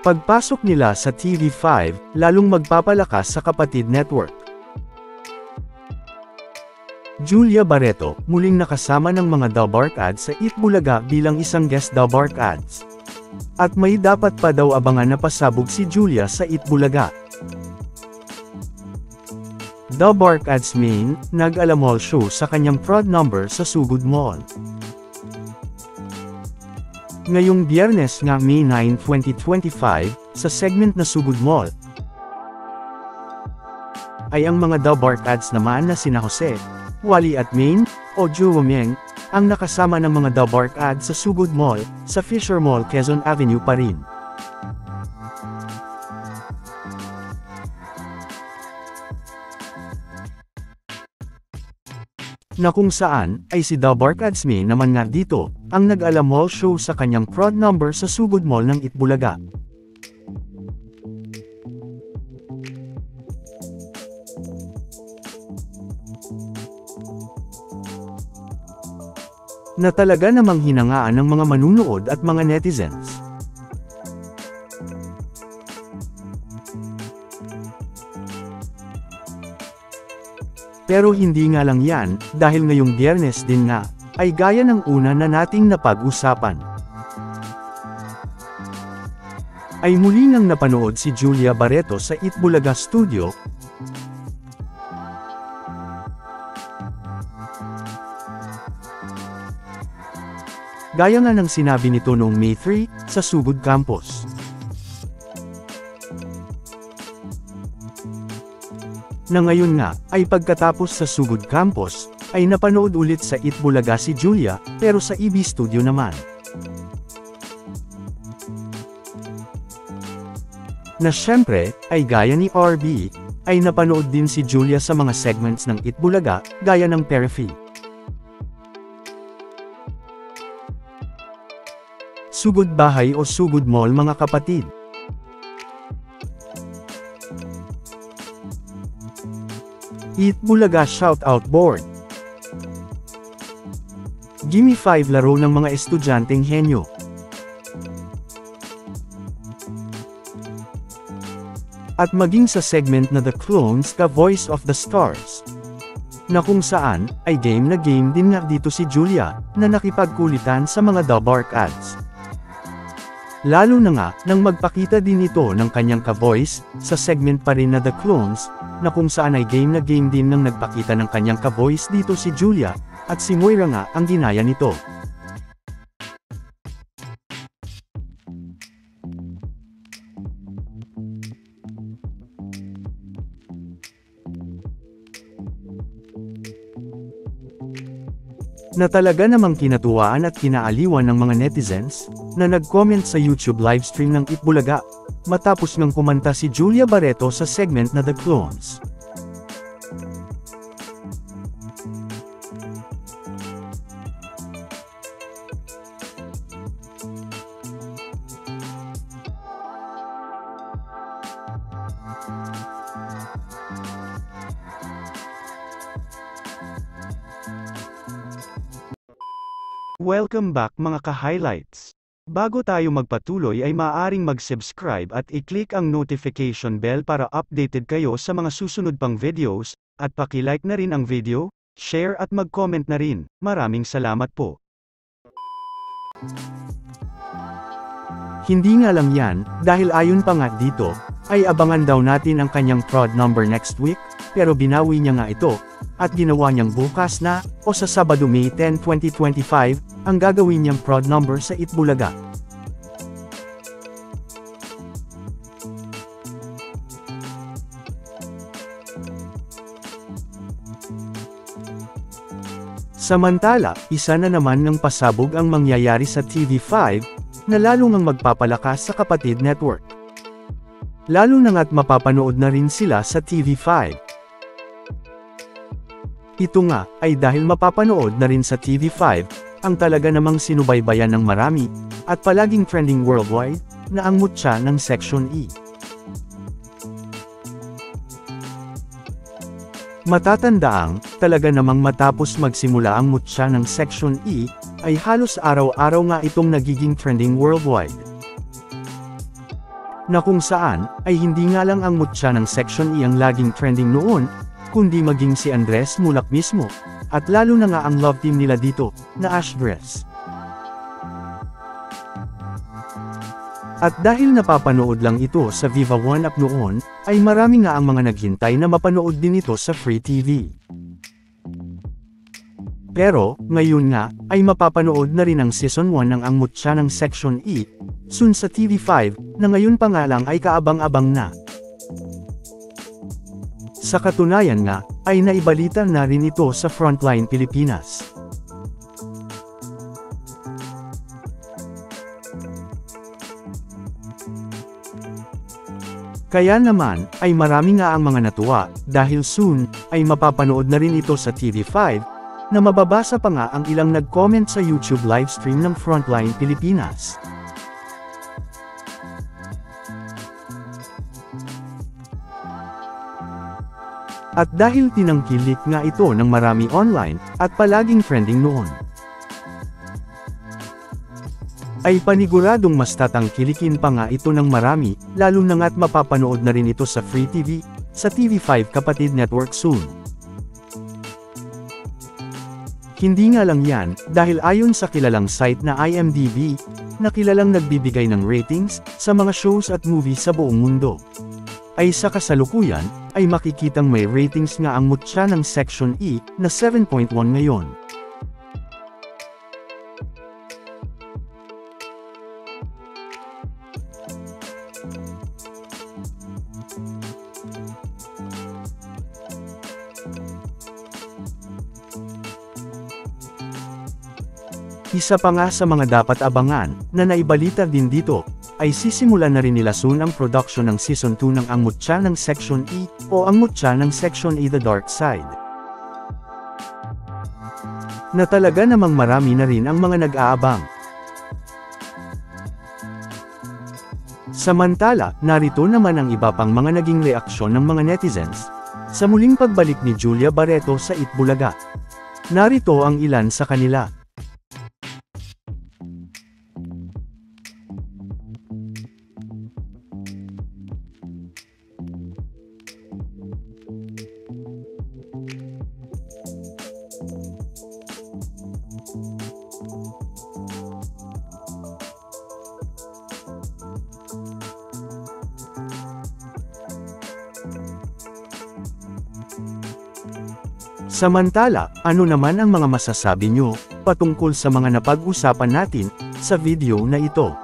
Pagpasok nila sa TV5, lalong magpapalakas sa kapatid network. Julia Barreto, muling nakasama ng mga Dabark ads sa Eat Bulaga bilang isang guest Dabark ads. At may dapat pa daw abangan na pasabog si Julia sa Eat Bulaga. Dabark ads main, nag-alamall show sa kanyang prod number sa Sugod Mall. Ngayong Biyernes nga May 9, 2025, sa segment na Sugod Mall, ay ang mga Dabark ads naman na sina Jose, Wally at Main, o Juwameng, ang nakasama ng mga Dabark ads sa Sugod Mall, sa Fisher Mall Quezon Avenue pa rin. Na kung saan, ay si Dabark ads Main naman nga dito, ang nag-alamall show sa kanyang prod number sa Sugod Mall ng Eat Bulaga. Na talaga namang hinangaan ng mga manunood at mga netizens. Pero hindi nga lang yan, dahil ngayong Biyernes din nga, ay gaya ng una na nating napag-usapan. Ay muli nang napanood si Julia Barreto sa Eat Bulaga Studio, gaya nga ng sinabi nito noong May 3, sa Sugod Campus. Na ngayon nga, ay pagkatapos sa Sugod Campus, ay napanood ulit sa Eat Bulaga si Julia, pero sa EB Studio naman. Na syempre, ay gaya ni RB, ay napanood din si Julia sa mga segments ng Eat Bulaga, gaya ng Periphery. Sugod bahay o Sugod Mall mga kapatid. Eat Bulaga Shoutout Board. Gimme 5 laro ng mga estudyanteng henyo. At maging sa segment na The Clones ka Voice of the Stars. Na kung saan, ay game na game din nga dito si Julia, na nakipagkulitan sa mga Dabark ads. Lalo na nga, nang magpakita din ito ng kanyang ka-voice, sa segment pa rin na The Clones, na kung saan ay game na game din nang nagpakita ng kanyang ka-voice dito si Julia, at si Moira nga ang ginaya nito. Na talaga namang kinatuwaan at kinaaliwan ng mga netizens, na nag-comment sa YouTube livestream ng Eat Bulaga, matapos ngang kumanta si Julia Barreto sa segment na The Clones. Welcome back mga ka-highlights. Bago tayo magpatuloy ay maaaring mag-subscribe at i-click ang notification bell para updated kayo sa mga susunod pang videos, at paki-like na rin ang video, share at mag-comment na rin. Maraming salamat po. Hindi nga lang yan, dahil ayon pa nga dito, ay abangan daw natin ang kanyang prod number next week, pero binawi niya nga ito, at ginawa niyang bukas na, o sa Sabado May 10, 2025, ang gagawin niyang prod number sa Eat Bulaga. Samantala, isa na naman ng pasabog ang mangyayari sa TV5, na lalo ngang magpapalakas sa kapatid network. Lalo na nga't mapapanood na rin sila sa TV5. Ito nga, ay dahil mapapanood na rin sa TV5, ang talaga namang sinubaybayan ng marami, at palaging trending worldwide, na ang mutya ng Section E. Matatandaang, talaga namang matapos magsimula ang mutya ng Section E, ay halos araw-araw nga itong nagiging trending worldwide. na kung saan, ay hindi nga lang ang mutya ng Section E ang laging trending noon, kundi maging si Andres Mulak mismo, at lalo na nga ang love team nila dito, na Ashdress. At dahil napapanood lang ito sa Viva One Up noon, ay marami nga ang mga naghintay na mapanood din ito sa Free TV. Pero, ngayon nga, ay mapapanood na rin ang Season 1 ng Ang Mutya ng Section E, soon sa TV5, na ngayon pa nga lang ay kaabang-abang na. Sa katunayan nga, ay naibalita na rin ito sa Frontline Pilipinas. Kaya naman, ay marami nga ang mga natuwa, dahil soon, ay mapapanood na rin ito sa TV5, na mababasa pa nga ang ilang nag-comment sa YouTube livestream ng Frontline Pilipinas. At dahil tinangkilik nga ito ng marami online, at palaging trending noon, ay paniguradong mas tatangkilikin pa nga ito ng marami, lalo na nga't mapapanood na rin ito sa Free TV, sa TV5 Kapatid Network soon. Hindi nga lang yan, dahil ayon sa kilalang site na IMDb, na kilalang nagbibigay ng ratings, sa mga shows at movies sa buong mundo, ay sa kasalukuyan, ay makikitang may ratings nga ang Mutya ng Section E, na 7.1 ngayon. Isa pa nga sa mga dapat abangan, na naibalita din dito, ay sisimulan na rin nila soon ang production ng Season 2 ng Ang Mutya ng Section E, o Ang Mutya ng Section E The Dark Side. Na talaga namang marami na rin ang mga nag-aabang. Samantala, narito naman ang iba pang mga naging reaksyon ng mga netizens, sa muling pagbalik ni Julia Barreto sa Itbulaga. Narito ang ilan sa kanila. Samantala, ano naman ang mga masasabi nyo, patungkol sa mga napag-usapan natin, sa video na ito?